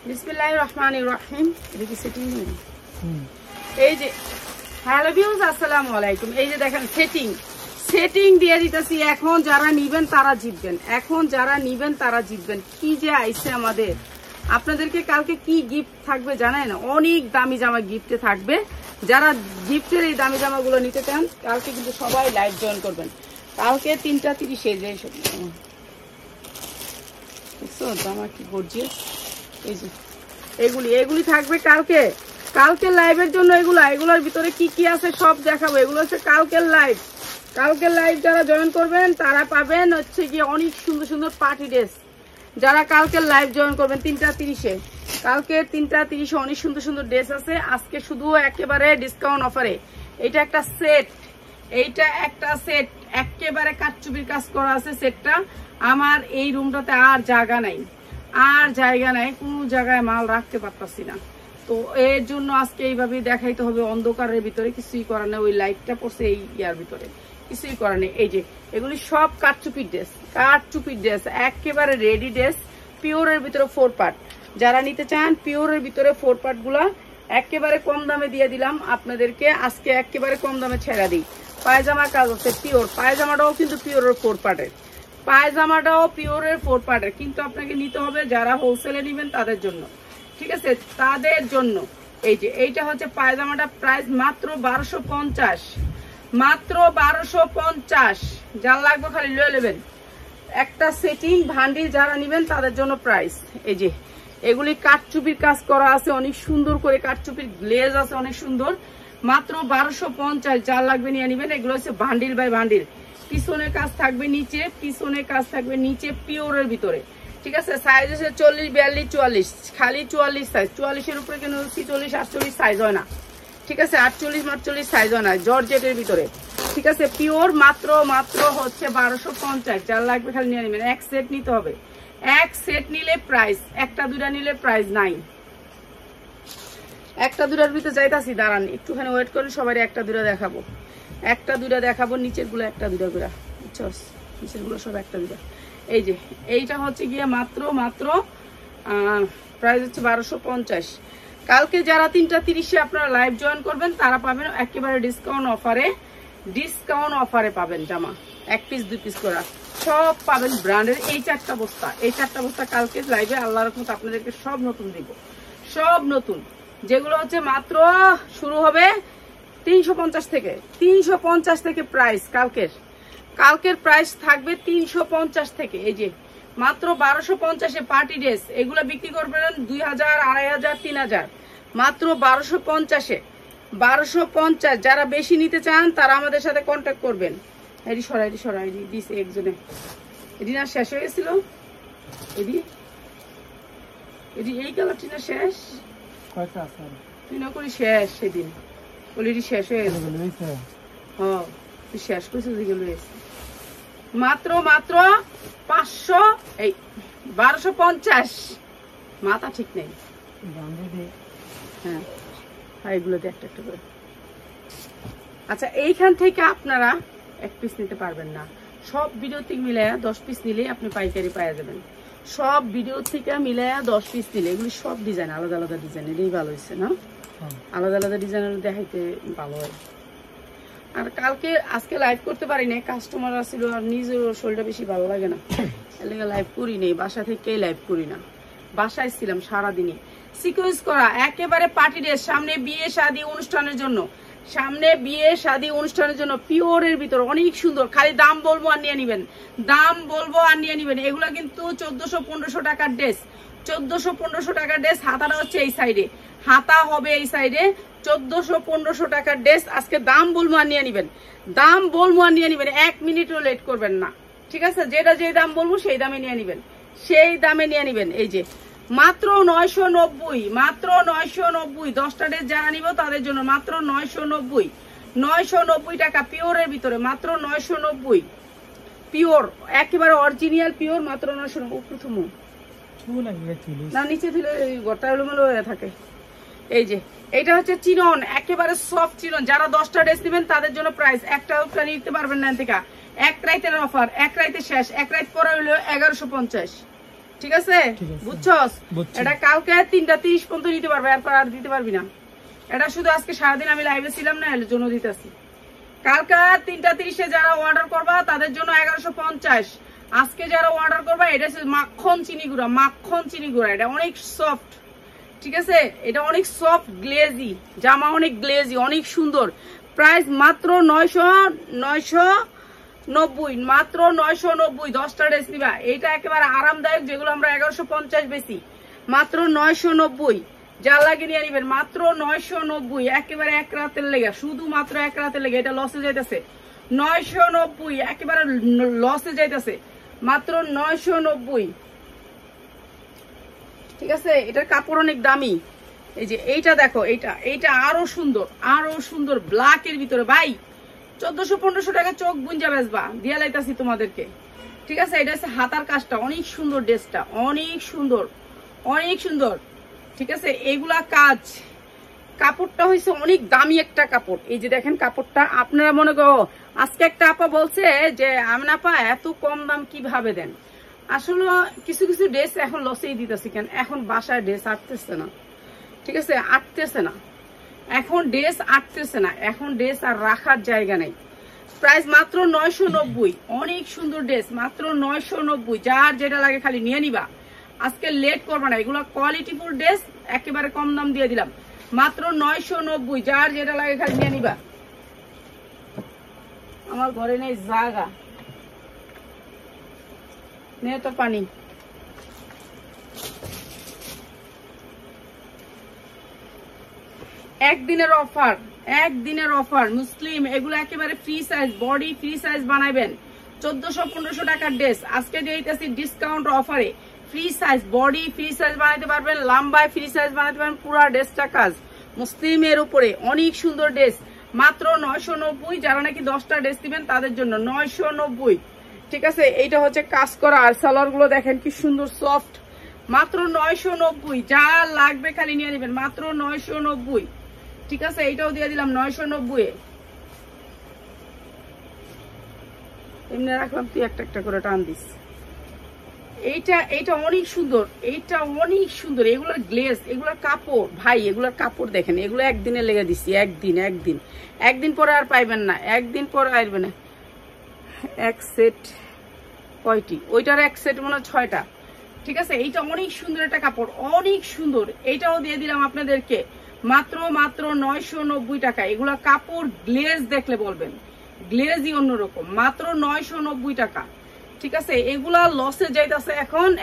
বিসমিল্লাহির রহমানির রহিম। এটা কি সেটিং নেই? এই যে হ্যালো ভিউয়ার্স, আসসালামু আলাইকুম। এই যে দেখেন সেটিং দিয়ে দিতেছি। এখন যারা নিবেন তারা জিতবেন, এখন যারা নিবেন তারা জিতবেন। কি যে আইছে আমাদের, আপনাদেরকে কালকে কি গিফট থাকবে জানেন? অনেক দামি জামা গিফটে থাকবে। যারা গিফটের এই দামি জামাগুলো নিতে চান কালকে কিন্তু সবাই লাইভ জয়েন করবেন। কালকে 3:30 যে সব জামা কি গর্জিয়াস। এই যে এগুলি থাকবে কালকে লাইভের জন্য। এগুলোর ভিতরে কি কি আছে সব দেখাবো। এগুলো হচ্ছে কালকের লাইভ যারা জয়েন করবেন তারা পাবেন হচ্ছে গিয়ে অনেক সুন্দর সুন্দর পার্টি ড্রেস। যারা কালকের লাইভ জয়েন করবেন 3:30 কালকে 3:30 অনেক সুন্দর সুন্দর ড্রেস আছে। আজকে শুধু একেবারে ডিসকাউন্ট অফারে। এইটা একটা সেট একেবারে কাটচুপির কাজ করা আছে সেটটা। আমার এই রুমটাতে আর জায়গা নাই, কোনো জায়গায় মাল রাখতে পারতাছি না। তো এর জন্য আজকে এইভাবেই দেখাইতে হবে। অন্ধকারের ভিতরে কিছুই করার নেই, ওই লাইটটা পড়ছে এই ইয়ার ভিতরে, কিছুই করার নেই। এই যে এগুলি সব কাটচুপির ড্রেস একেবারে রেডি ড্রেস, পিওরের ভিতরে 4 পার্ট। যারা নিতে চান পিওরের ভিতরে 4 পার্ট গুলা একেবারে কম দামে দিয়ে দিলাম আপনাদেরকে। আজকে একেবারে কম দামে ছেড়া দিই। পায়জামা কাজ আছে পিওর, পায়জামাটাও কিন্তু পিওরের 4 পার্টের, কিন্তু আপনাকে নিতে হবে যারা হোলসেলে নেবেন তাদের জন্য, ঠিক আছে? তাদের জন্য এই যে এইটা হচ্ছে পায়জামাটা, প্রাইস মাত্র 1250, যার লাগবে খালি লয়ে নেবেন। একটা সেটিং ভান্ডিল যারা নেবেন তাদের জন্য প্রাইস। এই যে এগুলি কাটচুপির কাজ করা আছে অনেক সুন্দর করে, কাটচুপির গ্লেজ আছে অনেক সুন্দর, মাত্র 1250, যার লাগবে নিয়ে নেবেন। এগুলো হচ্ছে ভান্ডিল বাই ভান্ডিল। পিছনের কাজ থাকবে নিচে, পিওরের ভিতরে, ঠিক আছে? সাইজ আছে 40, 42, 44, খালি 44 সাইজ। 44-এর উপরে কেন 46, 48 সাইজ হয় না, ঠিক আছে? 48, 48 সাইজ হয় না, জর্জেটের ভিতরে, ঠিক আছে? পিওর মাত্র হচ্ছে 1250, যার লাগবে খালি নিয়ে নেবেন। এক সেট নিতে হবে, এক সেট নিলে প্রাইস, একটা দুটা নিলে প্রাইস নাই। একটা দুটার ভিতরে যাইতাছি, দাঁড়ান একটুখানি ওয়েট করেন, সবাই একটা দুটা দেখাবো। নিচের গুলো একটা দুটা করে, বুঝছস? নিচের গুলো সব একটা দুটা। এই যে এইটা হচ্ছে গিয়ে মাত্র প্রাইস হচ্ছে 1250। কালকে যারা 3:30 আপনারা লাইভ জয়েন করবেন তারা পাবেন একেবারে ডিসকাউন্ট অফারে পাবেন জামা। 1 পিস 2 পিস করে সব পাবেন ব্র্যান্ডের। এই চারটা বস্তা কালকে লাইভে আল্লাহর রহমতে আপনাদেরকে সব নতুন দিব, সব নতুন, যেগুলো হচ্ছে মাত্র শুরু হবে 350 থেকে প্রাইস। কালকের প্রাইস থাকবে 350 থেকে। এই যে মাত্র 1250-এ পার্টি ড্রেস, এগুলো বিক্রি করবেন 2000, 2500, 3000, মাত্র 1250। যারা বেশি নিতে চান তারা আমাদের সাথে কন্ট্যাক্ট করবেন। এডি সরাই দিস একজনে, এডি না শেষ হয়ে গেছিল, এডি এই কালারটি না শেষ, কয়টা আছে তুই না করি শেষ, সেদিন অলরেডি শেষ হয়ে গেছে। হ্যাঁ তুই শেষ করছিস, মাত্র 500, এই 1250, মাথা ঠিক নেই। হ্যাঁ এগুলোতে একটা করে। আচ্ছা এইখান থেকে আপনারা 1 পিস নিতে পারবেন না, সব ভিডিও থেকে মিলাইয়া 10 পিস নিলে আপনি পাইকারি পাওয়া যাবেন। সব ভিডিও থেকে মিলাইয়া 10 পিস নিলে, এগুলি সব ডিজাইন আলাদা ডিজাইন। এটাই ভালো হয়েছে না, আলাদা ডিজাইন দেখাইতে ভালো হয়। আর আজকে লাইভ করতে পারি না, কাস্টমার আসছিল আর নিজের শরীরটা বেশি ভালো লাগে না, লাইভ করি নেই। বাসা থেকেই লাইভ করি না, বাসায় ছিলাম সারাদিনই। সিকোয়েন্স করা একেবারে পার্টি ড্রেস, সামনে বিয়ে শাদী অনুষ্ঠানের জন্য পিওরের ভিতর অনেক সুন্দর। খালি দাম বলবো আর নিয়ে নিবেন। এগুলো কিন্তু 1400-1500 টাকার ড্রেস, 1400-1500 টাকার ড্রেস। হাতাটা হচ্ছে এই সাইডে, হাতা হবে এই সাইডে। 1400-1500 টাকার ড্রেস। আজকে দাম বলবো আর নিয়ে নিবেন, 1 মিনিটও লেট করবেন না, ঠিক আছে? যে দাম বলবো সেই দামে নিয়ে নিবেন, এই যে মাত্র 990, 10টা ড্রেস যারা নিব তাদের জন্য মাত্র 990 টাকা পিওরের ভিতরে, মাত্র 990 পিওর, একেবারে অরিজিনাল পিওর, মাত্র 990। প্রথম না নিচে দিলে গোটা এলোমেলো হয়ে থাকে। এই যে এটা হচ্ছে চিনন, একেবারে সফট চিনন। যারা 10টা ড্রেস নেবেন তাদের জন্য প্রাইস, একটাও নিতে পারবেন না থেকে। 1 রাতের অফার, 1 রাতে শেষ, 1 রাত পরে হলো 1150, ঠিক আছে, বুঝছস? এটা কালকে 3:30 পর্যন্ত নিতে পারবে, এরপর আর দিতে পারবি না। এটা শুধু আজকে সারাদিন আমি লাইভে ছিলাম না, এর জন্য দিতেছি। কালকে 3:30 যারা অর্ডার করবা তাদের জন্য 1150। আজকে যারা অর্ডার করবা এটা হচ্ছে মাখন চিনি গুঁড়া, মাখন চিনি গুঁড়া। এটা অনেক সফট, ঠিক আছে? এটা অনেক সফট গ্লেজি জামা, অনেক গ্লেজি, অনেক সুন্দর। প্রাইস মাত্র 990, মাত্র 990। 10টা ড্রেস নিবা, এটা একেবারে আরামদায়ক, যেগুলো আমরা 1150 বেশি, মাত্র 990। যা লাগে নিয়ে নিবেন, মাত্র 990, একেবারে এক রাতের লেগে, শুধুমাত্র এক রাতের লেগে। এটা লসে যাইতেছে 990, একেবারে লসে যাইতেছে, মাত্র 990, ঠিক আছে? এটার কাপড় অনেক দামি। এই যে এইটা দেখো, এইটা আরো সুন্দর, আরো সুন্দর ব্ল্যাকের ভিতরে। ভাই 1400-1500 টাকা চোখ বুঞ্জা বেচবা, দিয়া লাইতাছি তোমাদেরকে, ঠিক আছে? এটা হচ্ছে হাতার কাজটা, অনেক সুন্দর ড্রেসটা, অনেক সুন্দর, অনেক সুন্দর, ঠিক আছে? এইগুলা কাজ, কাপড়টা হয়েছে অনেক দামি একটা কাপড়। এই যে দেখেন কাপড়টা, আপনারা মনে করো আজকে একটা আপা বলছে যে আমিনা আপা এত কম দাম কিভাবে দেন? আসলে কিছু কিছু ড্রেস এখন লসেই দিতেছি, কেন এখন বাসায় ড্রেস আটতেছে না, ঠিক আছে? আটতেছে না, এখন ড্রেস আটতেছে না, এখন ড্রেস আর রাখার জায়গা নেই। প্রাইস মাত্র 990, অনেক সুন্দর ড্রেস, মাত্র 990। যার যেটা লাগে খালি নিয়ে নিবা, আজকে লেট করবা না। এগুলো কোয়ালিটিফুল ড্রেস, একেবারে কম দাম দিয়ে দিলাম, মাত্র 990। যার যেটা লাগে খালি নিয়ে নিবা। আমার ঘরে নেই জায়গা, নে তো পানি। একদিনের অফার, একদিনের অফার মুসলিম। এগুলো একেবারে free size, body free size বানাইবেন। 1400-1500 টাকার ড্রেস আজকে দিয়েছি ডিসকাউন্ট অফারে। Free size, body free size বানাইতে পারবেন, লম্বায় ফ্রি সাইজ বানাইতে পারবেন, পুরো ড্রেসটা কাজ মুসলিমের উপরে। অনেক সুন্দর ড্রেস, মাত্র 990। যারা নাকি 10টা ড্রেস দিবেন তাদের জন্য 990, ঠিক আছে? এইটা হচ্ছে কাজ করা, আর সালোয়ার গুলো দেখেন কি সুন্দর সফট, মাত্র 990। যা লাগবে খালি নিয়ে নেবেন, মাত্র 990, ঠিক আছে? এইটাও দিয়ে দিলাম 990। এমনি রাখলাম, তুই একটা একটা করে টান দিস। এইটা অনেক সুন্দর, এইটা অনেক সুন্দর। এগুলোর গ্লেজ, এগুলোর কাপড়, ভাই এগুলোর কাপড় দেখেন। এগুলো একদিনে লেগে দিচ্ছি, একদিন পরে আর পাইবেন না, একদিন পরে আসবে না। এক সেট কয়টি? ওইটার এক সেট মনে হয় 6টা, ঠিক আছে? এইটা অনেক সুন্দর একটা কাপড়, অনেক সুন্দর। এইটাও দিয়ে দিলাম আপনাদেরকে মাত্র 990 টাকা। এগুলা কাপড় গ্লেজ দেখলে বলবেন, গ্লেজই অন্যরকম, মাত্র 990 টাকা, ঠিক আছে? এগুলা লসে যাইতেছে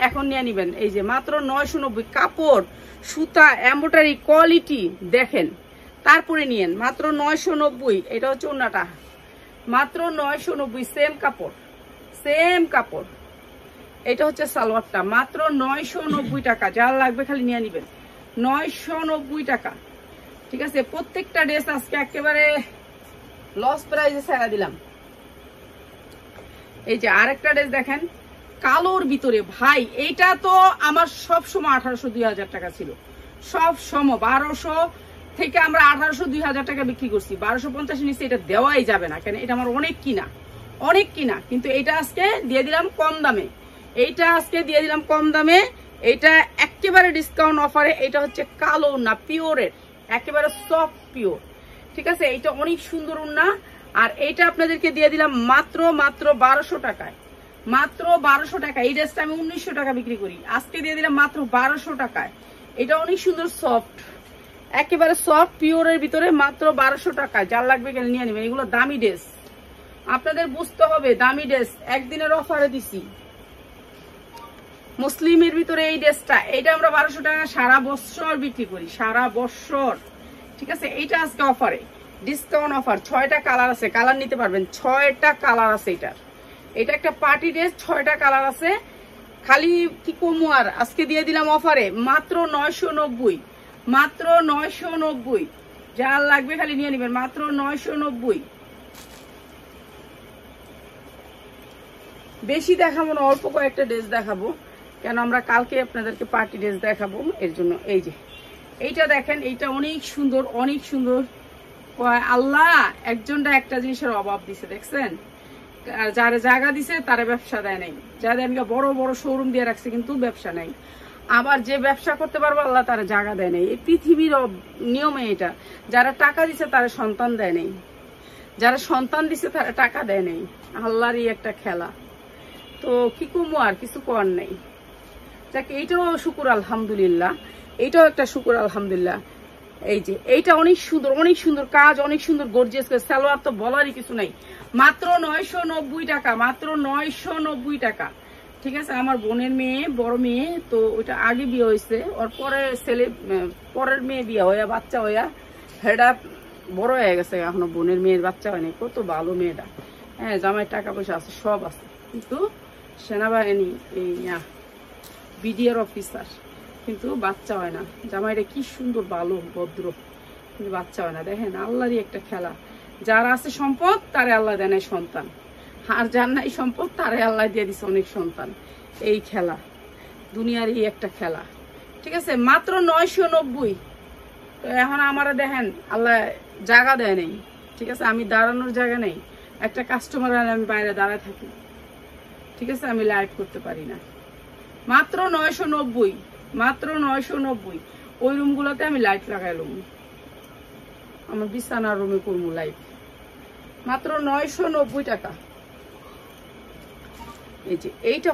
এখন নিয়ে নিবেন। এই যে মাত্র 990, কাপড় সুতা এমব্রয়ডারি কোয়ালিটি দেখেন, তারপরে নিয়েন, মাত্র 990। এটা হচ্ছে ওন্নাটা, মাত্র 990, সেম কাপড়, সেম কাপড়। এটা হচ্ছে সালোয়ারটা, মাত্র 990 টাকা। যার লাগবে খালি নিয়ে নিবেন, 990 টাকা, ঠিক আছে? প্রত্যেকটা ড্রেস আজকে একেবারে লস প্রাইসে ছেড়ে দিলাম। এই যে আরেকটা ড্রেস দেখেন কালোর ভিতরে, ভাই এইটা তো আমার সব সময় 1800-2000 টাকা ছিল, সব সময় 1200 থেকে আমরা 1800-2000 টাকা বিক্রি করছি। 1250 নিচে এটা দেওয়াই যাবে না, কেন এটা আমার অনেক কিনা, কিন্তু এটা আজকে দিয়ে দিলাম কম দামে, এইটা আজকে দিয়ে দিলাম কম দামে। এটা একেবারে ডিসকাউন্ট অফারে। এটা হচ্ছে কালো না, পিওরের, একেবারে সফট পিওর, ঠিক আছে? এটা অনেক সুন্দর উন্না। আর এইটা আপনাদেরকে দিয়ে দিলাম মাত্র 1200 টাকায়, মাত্র 1200 টাকা। এই ড্রেসটা আমি 1900 টাকা বিক্রি করি, আজকে দিয়ে দিলাম মাত্র 1200 টাকায়। এটা অনেক সুন্দর সফট, একেবারে সফট পিওরের ভিতরে, মাত্র 1200 টাকায়। যার লাগবে কেন নিয়ে নেবেন। এগুলো দামি ড্রেস, আপনাদের বুঝতে হবে দামি ড্রেস, একদিনের অফারে দিছি মুসলিমের ভিতরে। এই ড্রেসটা, এটা আমরা 1200 টাকা সারা বছর বিক্রি করি, সারা বছর, ঠিক আছে? এইটা আজকে অফারে, ডিসকাউন্ট অফার। 6টা কালার আছে, কালার নিতে পারবেন, 6টা কালার আছে এটার। এটা একটা পার্টি ড্রেস, 6টা কালার আছে। খালি কি কমু আর, আজকে দিয়ে দিলাম অফারে মাত্র 990, মাত্র 990। যার লাগবে খালি নিয়ে নেবেন, মাত্র 990। বেশি দেখাবো না, অল্প কয়েকটা ড্রেস দেখাবো, কেন আমরা কালকে আপনাদেরকে পার্টি ড্রেস দেখাবো, এর জন্য। এই যে এইটা দেখেন, এইটা অনেক সুন্দর, অনেক সুন্দর। আল্লাহ একজনটা একটা জিনিসের অভাব দিছে, দেখছেন? আর যারা জায়গা দিছে তারা ব্যবসা দেয় নাই, যারা আমি বড় বড় শোরুম দিয়ে রাখছে কিন্তু ব্যবসা নাই। আবার যে ব্যবসা করতে পারবো আল্লাহ তারা জায়গা দেয় নাই। এই পৃথিবীর নিয়মে এটা, যারা টাকা দিছে তারা সন্তান দেয় নাই, যারা সন্তান দিছে তারা টাকা দেয় নাই। আল্লাহরই একটা খেলা। তো কি কমু, আর কিছু করার নাই। যাক, এইটাও শুকুর আলহামদুলিল্লাহ, এইটাও একটা শুকুর আলহামদুলিল্লাহ। এই যে এইটা অনেক সুন্দর কাজ, অনেক সুন্দর গর্জিয়াস কাজ। সালোয়ার তো বলারই কিছু নাই, মাত্র 990 টাকা, মাত্র 990 টাকা। ঠিক আছে, আমার বোনের মেয়ে, বড় মেয়ে, তো ওইটা আগে বিয়ে হয়েছে, ওর পরে পরের মেয়ে বিয়ে হইয়া বাচ্চা হইয়া হেডা বড় হয়ে গেছে, এখনো বোনের মেয়ের বাচ্চা হয়নি। কত ভালো মেয়েটা, হ্যাঁ, জামাই টাকা পয়সা আছে, সব আছে, কিন্তু সেনাবাহিনী এই বিডিআর অফিসার, কিন্তু বাচ্চা হয় না। জামাইটা কি সুন্দর ভালো ভদ্র, কিন্তু বাচ্চা হয় না। দেখেন আল্লাহরই একটা খেলা, যার আছে সম্পদ তারে আল্লাহ দেয় নাই সন্তান, আর যার নাই সম্পদ তারে আল্লাহ দিয়ে দিছে অনেক সন্তান। এই খেলা দুনিয়ারই একটা খেলা। ঠিক আছে, মাত্র 990। তো এখন আমারা দেখেন আল্লাহ জায়গা দেয় নাই। ঠিক আছে, আমি দাঁড়ানোর জায়গা নেই, একটা কাস্টমার আমি বাইরে দাঁড়ায় থাকি। ঠিক আছে, আমি লাইভ করতে পারি না। মাত্র 990, মাত্র 990। ওই রুমগুলোতে আমি লাইট লাগাইলাম, আমার বিছানার রুমে করবো লাইট, মাত্র 990 টাকা। এই যে এইটা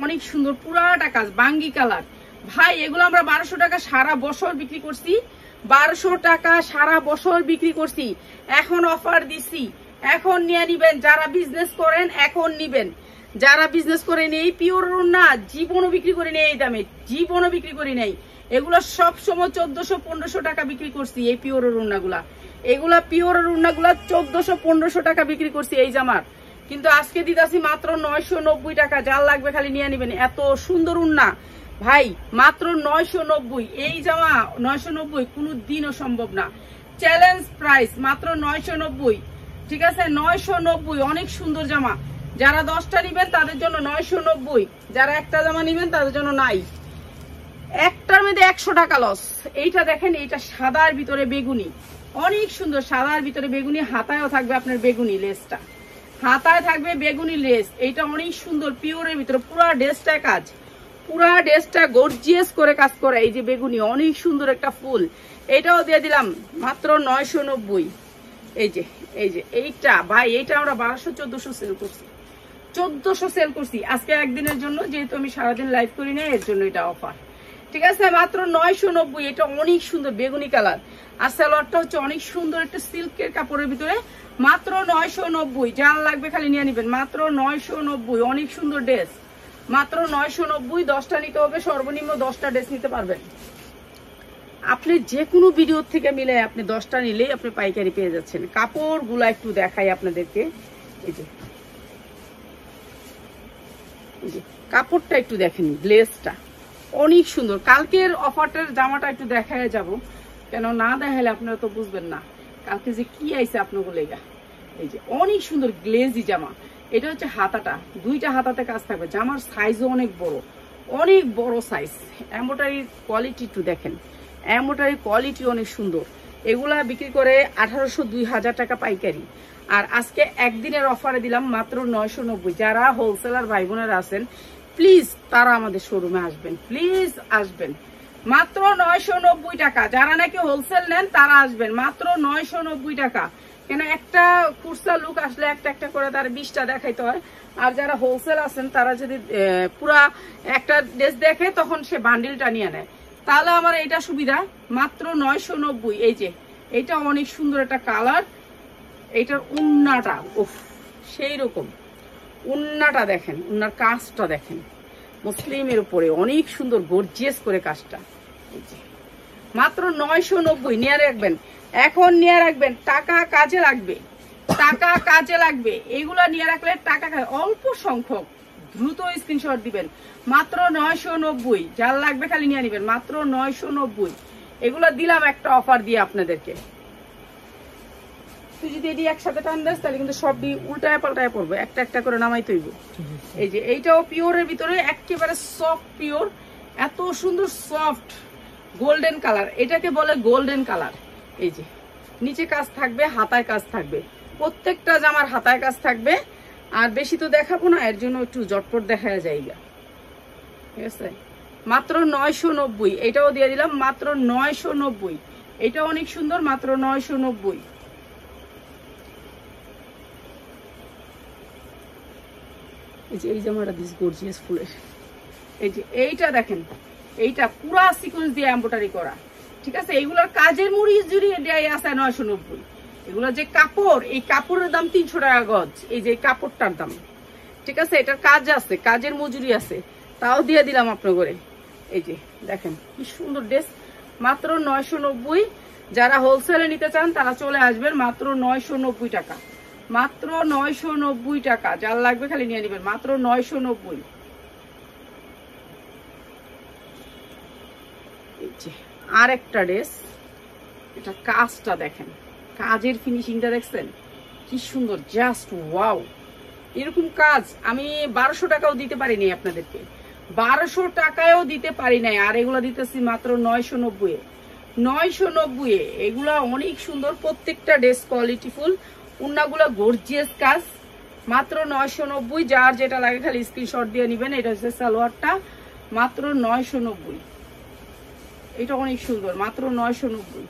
অনেক সুন্দর পুরাটা কাজ, বাঙ্গি কালার। ভাই এগুলো আমরা 1200 টাকা সারা বছর বিক্রি করছি, 1200 টাকা সারা বছর বিক্রি করছি। এখন অফার দিছি, এখন নিয়ে নিবেন। যারা বিজনেস করেন এখন নিবেন, যারা বিজনেস করে নেই পিওর না, জীবনও বিক্রি করে নেই এই দামে, জীবনও বিক্রি করে নেই। এগুলো সবসময় 1400-1500 টাকা বিক্রি করছি এই পিওর রুন্নাগুলা। এগুলা পিওর রুন্নাগুলা 1400-1500 টাকা বিক্রি করছি এই জামার, কিন্তু আজকে দিতাছি মাত্র 990 টাকা। যার লাগবে খালি নিয়ে নিবেন। এত সুন্দর উন্না ভাই, মাত্র 990। এই জামা 990 কোনো দিনও সম্ভব না, চ্যালেঞ্জ প্রাইস, মাত্র 990। ঠিক আছে, 990, অনেক সুন্দর জামা। যারা 10টা নিবেন তাদের জন্য 990, যারা একটা জামা নিবেন তাদের জন্য নাই। একটার মধ্যে 100 টাকা লস। এইটা দেখেন, এইটা সাদার ভিতরে বেগুনি, অনেক সুন্দর, সাদার ভিতরে বেগুনি, হাতায়ও থাকবে আপনার বেগুনি লেসটা, হাতায় থাকবে বেগুনি লেস। এইটা অনেক সুন্দর পিওরের ভিতরে, পুরা ড্রেসটা কাজ, পুরা ড্রেসটা গর্জিয়াস করে কাজ করা। এই যে বেগুনি, অনেক সুন্দর একটা ফুল, এটাও দিয়ে দিলাম মাত্র 990। এই যে এইটা ভাই, এইটা আমরা 1200-1400 সেল করছি, 1400 সেল করছি আজকে একদিনের জন্য, যেহেতু আমি সারাদিন লাইভ করি না, এর জন্য এটা অফার। ঠিক আছে, মাত্র 990। এটা অনেক সুন্দর বেগুনি কালার, আর সালোয়ারটা হচ্ছে অনেক সুন্দর একটা সিল্কের কাপড়ের ভিতরে, মাত্র 990। যার লাগবে খালি নিয়ে নিবেন, মাত্র 990। অনেক সুন্দর ড্রেস, মাত্র 990। 10টা নিতে হবে, সর্বনিম্ন 10টা ড্রেস নিতে পারবেন আপনি। যে কোনো ভিডিও থেকে মিলে আপনি 10টা নিলেই আপনি পাইকারি পেয়ে যাচ্ছেন। কাপড়গুলা একটু দেখাই আপনাদেরকে। এই যে কাপড়টা একটু দেখেন, গ্লেজটা অনেক সুন্দর। কালকের অফারটার জামাটা একটু দেখায় যাব, কেন না দেখালে আপনারা তো বুঝবেন না কালকে যে কি আইছে আপনার লেগা। এই যে অনেক সুন্দর গ্লেজি জামা। এটা হচ্ছে হাতাটা, 2টা হাতাতে কাজ থাকবে। জামার সাইজও অনেক বড় সাইজ। এমব্রয়ডারির কোয়ালিটি একটু দেখেন, এমব্রয়ডারির কোয়ালিটি অনেক সুন্দর। এগুলা বিক্রি করে 1800-2000 টাকা পাইকারি, আর আজকে একদিনের অফারে দিলাম মাত্র 990। যারা হোলসেলার ভাই বোনেরা আছেন প্লিজ তারা আমাদের শোরুমে আসবেন, প্লিজ আসবেন, মাত্র 990 টাকা। যারা নাকি হোলসেল নেন তারা আসবেন, মাত্র 990 টাকা। কেন একটা কুর্সা লুক আসলে একটা করে তার 20টা দেখাইতে হয়, আর যারা হোলসেল আছেন তারা যদি পুরা একটা ড্রেস দেখে তখন সে বান্ডিলটা নিয়ে নেয়, তাহলে আমার এটা সুবিধা। মাত্র 990। এই যে এটা অনেক সুন্দর একটা কালার। এইটার উন্নাটা সেই রকম, উন্নাটা দেখেন, উন্নার কাজটা দেখেন, মুসলিমের উপরে অনেক সুন্দর গর্জিয়াস করে কাজটা। মাত্র 990 নিয়ে রাখবেন, এখন নিয়ে রাখবেন। টাকা কাজে লাগবে, টাকা কাজে লাগবে। এইগুলা নিয়ে রাখলে টাকা অল্প সংখ্যক, দ্রুত স্ক্রিনশট দিবেন। মাত্র 990। যার লাগবে খালি নিয়ে নিবেন, মাত্র 990। এগুলা দিলাম একটা অফার দিয়ে আপনাদেরকে। তুই যদি এটি একসাথে টান দেস তাহলে কিন্তু সবই উল্টায় পাল্টায় পড়বে, একটা করে নামাই তৈব। এই যে এইটাও পিওরের ভিতরে, একেবারে সফট পিওর, এত সুন্দর সফট গোল্ডেন কালার, এটাকে বলে গোল্ডেন কালার। এই যে নিচে কাজ থাকবে, হাতায় কাজ থাকবে, প্রত্যেকটা জামার হাতায় কাজ থাকবে, আর বেশি তো দেখাবো না, এর জন্য একটু জটপট দেখা যায়গা। ঠিক আছে, মাত্র 990। এটাও দিয়ে দিলাম মাত্র 990। এটা অনেক সুন্দর, মাত্র 990। এই যে এই জামাটা দিস গর্জিয়াস ফুলের, এই যে এইটা দেখেন, এইটা পুরা সিকোয়েন্স দিয়ে এমব্রয়ডারি করা। ঠিক আছে, এইগুলোর কাজের মুড়ি জুড়িয়ে দেয় আছে 990। এগুলো যে কাপড়, এই কাপড়ের দাম 300 টাকা গজ। এই যে কাপড়টার দাম, ঠিক আছে, এটার কাজ আছে, কাজের মজুরি আছে, তাও দিয়ে দিলাম আপনার করে। এই যে দেখেন কি সুন্দর ড্রেস, মাত্র 990। যারা হোলসেলে নিতে চান তারা চলে আসবেন, মাত্র 990 টাকা, মাত্র 990 টাকা। যার লাগবে খালি নিয়ে নেবেন, মাত্র 990। এই যে আর একটা ড্রেস, এটা কাজটা দেখেন, কাজের ফিনিশিংটা দেখছেন কি সুন্দর, জাস্ট ওয়াও। এরকম কাজ আমি 1200 টাকাও দিতে পারিনি আপনাদেরকে, 1200 টাকায়ও দিতে পারি নাই। আর এগুলো দিতেছি মাত্র 990 এ, 990 এ। এগুলা অনেক সুন্দর, প্রত্যেকটা ড্রেস কোয়ালিটিফুল, উন্নাগুলো গর্জিয়াস কাজ, মাত্র 990। যার যেটা লাগে খালি স্ক্রিনশট দিয়ে নেবেন। এটা হচ্ছে সালোয়ারটা, মাত্র 990। এটা অনেক সুন্দর, মাত্র 990।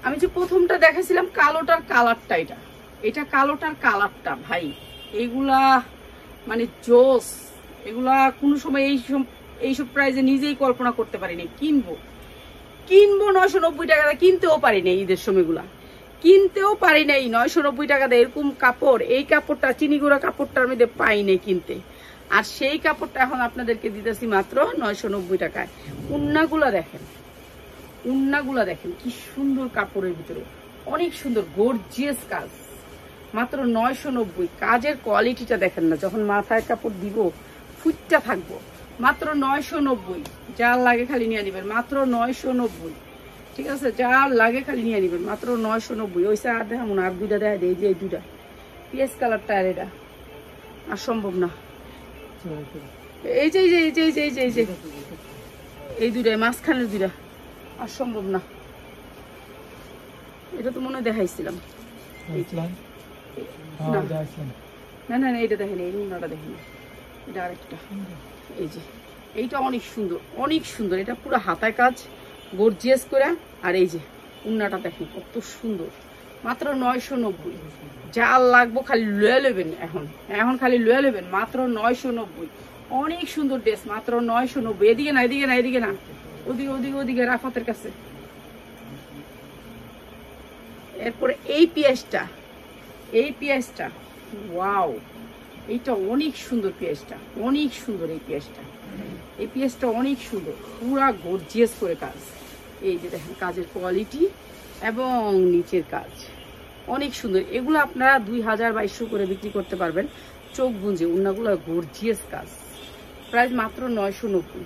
আমি যে প্রথমটা দেখাছিলাম কালোটার কালারটা, এটা কালোটার কালারটা ভাই, এগুলা মানে জোস। এগুলা কোনো সময় এইসব প্রাইজে নিজেই কল্পনা করতে পারিনি। কিনবো 990 টাকা, কিনতেও পারি না, ঈদের সময়গুলা কিনতেও পারি নাই 990 টাকা দেয় এরকম কাপড়। এই কাপড়টা চিনিগুড়া কাপড়টার মধ্যে পাই নাই কিনতে, আর সেই কাপড়টা এখন আপনাদেরকে দিতেছি মাত্র 990 টাকায়। উন্নাগুলা দেখেন, উন্নাগুলা দেখেন কি সুন্দর, কাপড়ের ভিতরে অনেক সুন্দর গর্জিয়াস কাজ, মাত্র 990। কাজের কোয়ালিটিটা দেখেন না, যখন মাথায় কাপড় দিব ফুটটা থাকবো, মাত্র 990। যার লাগে খালি নিয়ে নিবেন, মাত্র 990। ঠিক আছে, যার লাগে খালি নিয়ে নিবেন, মাত্র 990। ওইসে আর দেখাবো না, আর দুইটা দেখা দেয়, এই দুইটা পিএস কালারটা, আর এটা আর সম্ভব না। এই যে এই দুইটাই মাঝখানের দুইটা আর সম্ভব না। এটা তো মনে হয় দেখাইছিলাম, না না এটা দেখেন, এই উন্নাটা দেখেন, এটা আরেকটা। এই যে এইটা অনেক সুন্দর, অনেক সুন্দর, এটা পুরো হাতায় কাজ গর্জিয়াস করে। আর এই যে উন্নাটা দেখেন কত সুন্দর, মাত্র 990। যা লাগবো খালি লয়ে নেবেন, এখন খালি লয়ে নেবেন, মাত্র 990। অনেক সুন্দর ড্রেস, মাত্র 990। এদিকে না, এদিকে না, এদিকে না, ওদিকে ওদিকে ওদিকে রাফাতের কাছে। এরপরে এই পিয়াজটা, ওয়াও, এইটা অনেক সুন্দর পিয়াজটা, অনেক সুন্দর এই পিয়াজটা অনেক সুন্দর, পুরা গর্জিয়াস করে কাজ। এই যে দেখেন কাজের কোয়ালিটি এবং নিচের কাজ অনেক সুন্দর। এগুলো আপনারা 2000-2200 করে বিক্রি করতে পারবেন, চোখ বুঝে। উন্নাগুলো গর্জিয়াস কাজ, প্রাইস মাত্র 990।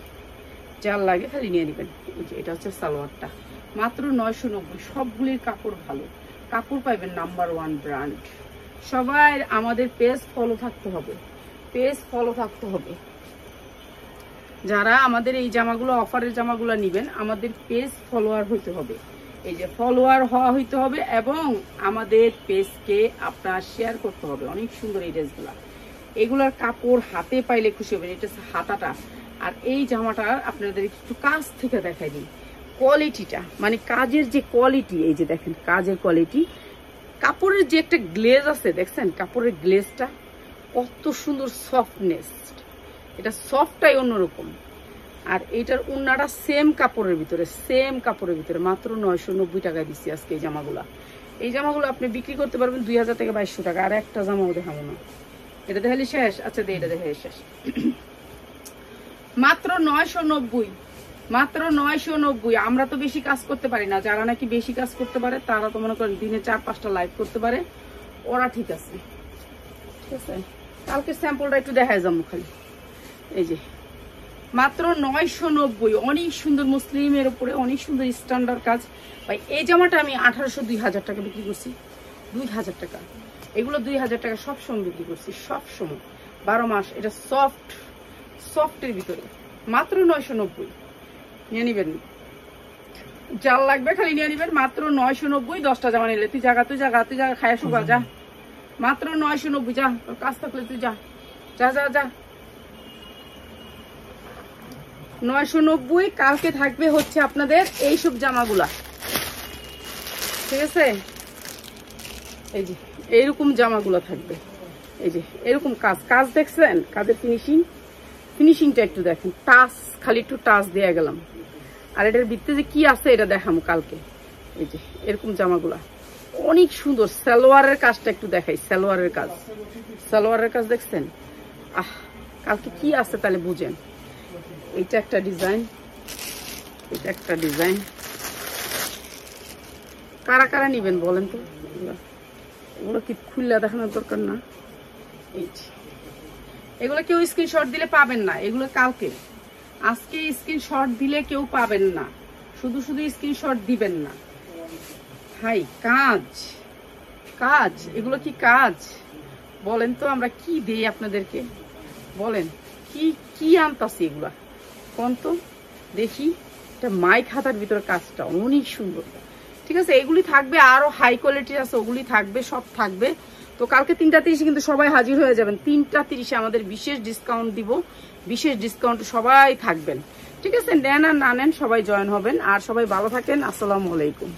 যার লাগে খালি নিয়ে নেবেন। এই যে এটা হচ্ছে সালোয়ারটা, মাত্র 990। সবগুলির কাপড় ভালো, কাপড় পাইবেন নাম্বার 1 ব্র্যান্ড। সবাই আমাদের পেজ ফলো থাকতে হবে, যারা আমাদের এই জামাগুলো অফারের জামাগুলো নেবেন আমাদের পেজ ফলোয়ার হইতে হবে। এই যে ফলোয়ার হওয়া হইতে হবে এবং আমাদের পেজকে আপনার শেয়ার করতে হবে। অনেক সুন্দর এই ড্রেসগুলা, এগুলার কাপড় হাতে পাইলে খুশি হবেন। এটা হচ্ছে হাতাটা, আর এই জামাটা আপনাদের একটু কাছ থেকে দেখাই দিই কোয়ালিটিটা, মানে কাজের যে কোয়ালিটি। এই যে দেখেন কাজের কোয়ালিটি, কাপড়ের যে একটা গ্লেজ আছে দেখছেন, কাপড়ের গ্লেজটা কত সুন্দর, সফটনেস, এটা সফটটাই অন্যরকম। আর এইটার উন্নাটা সেম কাপড়ের ভিতরে, মাত্র 990 টাকায় দিচ্ছি আজকে এই জামাগুলো আপনি বিক্রি করতে পারবেন 2000 থেকে 2200 টাকা। আর একটা জামাও দেখাবো না, এটা দেখালি শেষ। আচ্ছা এটা দেখাই শেষ, মাত্র 990, মাত্র 990। আমরা তো বেশি কাজ করতে পারি না, যারা নাকি বেশি কাজ করতে পারে তারা তো মনে করেন দিনে 4-5টা লাইভ করতে পারে, ওরা ঠিক আছে। কালকে স্যাম্পলটা একটু দেখায় যাবো খালি। এই যে মাত্র 990, অনেক সুন্দর, মুসলিমের উপরে অনেক সুন্দর স্ট্যান্ডার্ড কাজ। ভাই এই জামাটা আমি 1800-2000 টাকা বিক্রি করছি, 2000 টাকা। এগুলো 2000 টাকা সবসময় বিক্রি করছি, সবসময় 12 মাস। এটা সফটের ভিতরে মাত্র 990 নিয়ে নিবেন। যার লাগবে খালি নিয়ে নিবেন, মাত্র 990। 10টা জামা নিলে তুই জায়গা খায়া শুকা যা, মাত্র 990। যা, তোর কাজ থাকলে তুই যা যা যা যা। 990। কালকে থাকবে হচ্ছে আপনাদের এইসব জামাগুলা, ঠিক আছে? এই যে এইরকম জামাগুলা থাকবে, এই যে এরকম কাজ দেখছেন? কাজের ফিনিশিংটা একটু দেখেন, টাচ খালি একটু টাচ দিয়ে গেলাম। আর এটার ভিতরে যে কি আছে এটা দেখাবো কালকে। এই যে এরকম জামাগুলা অনেক সুন্দর। সালোয়ারের কাজটা একটু দেখাই, সালোয়ারের কাজ দেখছেন? কালকে কি আছে তাহলে বুঝেন। এটা একটা ডিজাইন, এটা একটা ডিজাইন। কারা কারা নিবেন বলেন তো? এগুলো কি খুললে দেখানোর দরকার না? এই এগুলো কেউ স্ক্রিনশট দিলে পাবেন না, এগুলো কালকে। আজকে স্ক্রিনশট দিলে কেউ পাবেন না, শুধু স্ক্রিনশট দিবেন না ভাই। কাজ এগুলো কি কাজ বলেন তো? আমরা কি দেই আপনাদেরকে বলেন? কি আনতাছি এগুলা কোন তো দেখি। এটা মাই খাতার ভিতরে কাজটা অনেক সুন্দর, ঠিক আছে? এগুলি থাকবে, আরো হাই কোয়ালিটির আছে, ওগুলি থাকবে, সব থাকবে। তো কালকে 3:30 কিন্তু সবাই হাজির হয়ে যাবেন। 3:30 আমাদের বিশেষ ডিসকাউন্ট দিব, বিশেষ ডিসকাউন্ট সবাই থাকবেন, ঠিক আছে? নেন আর না নেন সবাই জয়েন হবেন। আর সবাই ভালো থাকেন। আসসালামু আলাইকুম।